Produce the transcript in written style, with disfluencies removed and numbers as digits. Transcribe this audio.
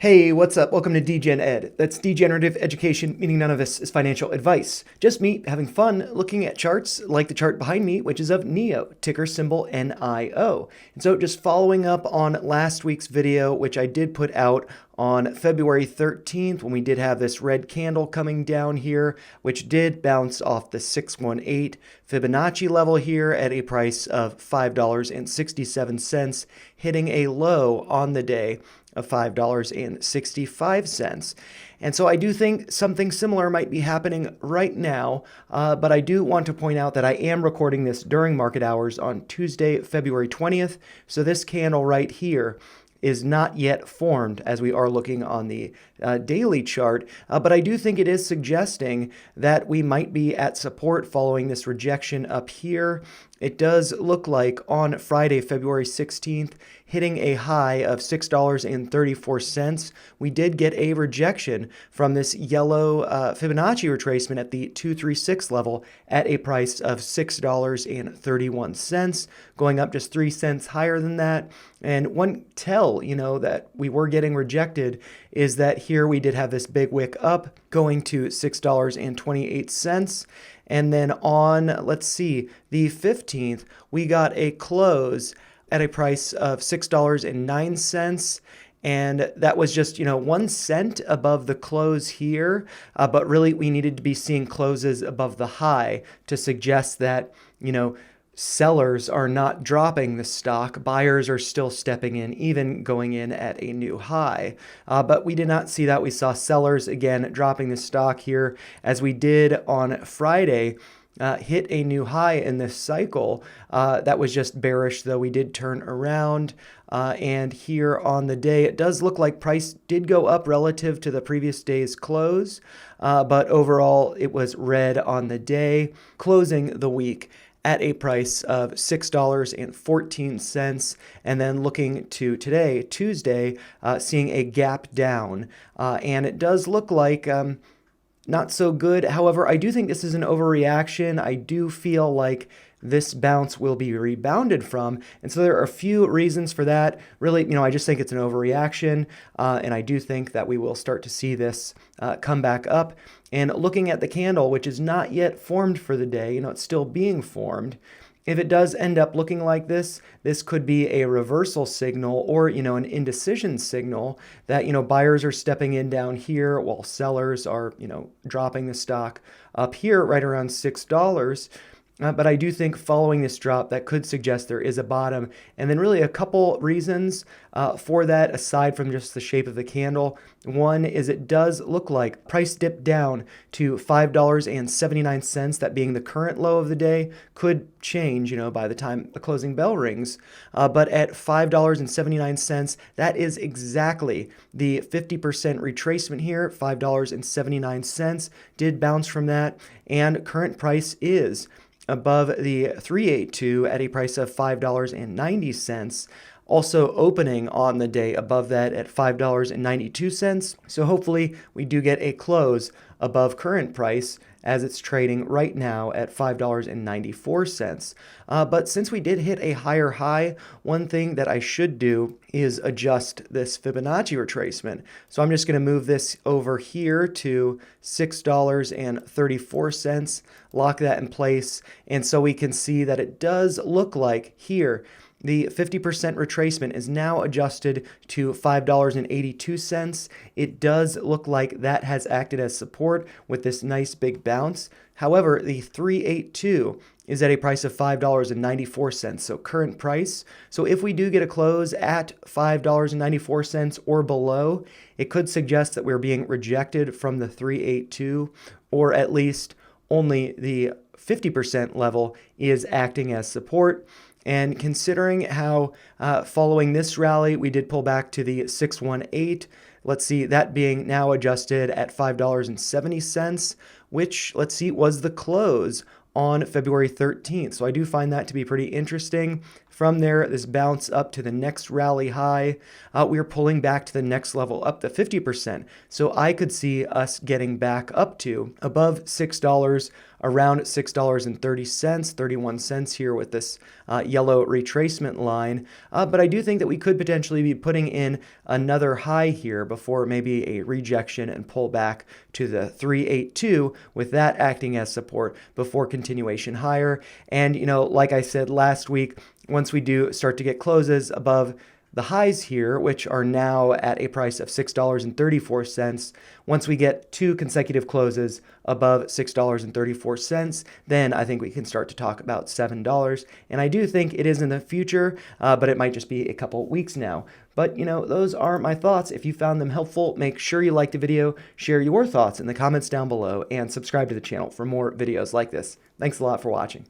Hey, what's up? Welcome to DGen Ed. That's degenerative education, meaning none of this is financial advice. Just me having fun looking at charts like the chart behind me, which is of NEO, ticker symbol NIO. And so just following up on last week's video, which I did put out on February 13th when we did have this red candle coming down here, which did bounce off the 618 Fibonacci level here at a price of $5.67, hitting a low on the day of $5.65. And so I do think something similar might be happening right now, but I do want to point out that I am recording this during market hours on Tuesday, February 20th. So this candle right here is not yet formed as we are looking on the daily chart, but I do think it is suggesting that we might be at support following this rejection up here. It does look like on Friday, February 16th, hitting a high of $6.34. We did get a rejection from this yellow Fibonacci retracement at the 236 level at a price of $6.31, going up just 3 cents higher than that. And one tell, that we were getting rejected is that here we did have this big wick up going to $6.28. And then on, let's see, the 15th, we got a close at a price of $6.09. And that was just, 1 cent above the close here. But really, we needed to be seeing closes above the high to suggest that, sellers are not dropping the stock. Buyers are still stepping in, even going in at a new high. But we did not see that. We saw sellers, again, dropping the stock here, as we did on Friday. Hit a new high in this cycle. That was just bearish, though we did turn around. And here on the day, it does look like price did go up relative to the previous day's close. But overall, it was red on the day, closing the week at a price of $6.14. And then looking to today, Tuesday, seeing a gap down. And it does look like not so good. However, I do think this is an overreaction. I do feel like this bounce will be rebounded from. And so there are a few reasons for that. Really, I just think it's an overreaction. And I do think that we will start to see this come back up. And looking at the candle, which is not yet formed for the day, it's still being formed. If it does end up looking like this could be a reversal signal or, an indecision signal that, buyers are stepping in down here while sellers are, dropping the stock up here right around $6. But I do think following this drop, that could suggest there is a bottom. And then really a couple reasons for that, aside from just the shape of the candle. One is it does look like price dipped down to $5.79, that being the current low of the day. Could change, by the time the closing bell rings. But at $5.79, that is exactly the 50% retracement here. $5.79 did bounce from that. And current price is above the 382 at a price of $5.90. Also opening on the day above that at $5.92. So hopefully we do get a close above current price as it's trading right now at $5.94. But since we did hit a higher high, one thing that I should do is adjust this Fibonacci retracement. So I'm just going to move this over here to $6.34, lock that in place, and so we can see that it does look like here the 50% retracement is now adjusted to $5.82. It does look like that has acted as support with this nice big bounce. However, the 382 is at a price of $5.94, so current price. So if we do get a close at $5.94 or below, it could suggest that we're being rejected from the 382, or at least only the 50% level is acting as support. And considering how following this rally, we did pull back to the 618. Let's see, that being now adjusted at $5.70, which, let's see, was the close on February 13th. So I do find that to be pretty interesting. From there, this bounce up to the next rally high, we are pulling back to the next level up to 50%. So I could see us getting back up to above $6, around $6.30, 31 cents here with this yellow retracement line. But I do think that we could potentially be putting in another high here before maybe a rejection and pull back to the 382, with that acting as support before continuation higher. And, like I said last week, once we do start to get closes above the highs here, which are now at a price of $6.34, once we get 2 consecutive closes above $6.34, then I think we can start to talk about $7. And I do think it is in the future, but it might just be a couple weeks now. But, those are my thoughts. If you found them helpful, make sure you like the video, share your thoughts in the comments down below, and subscribe to the channel for more videos like this. Thanks a lot for watching.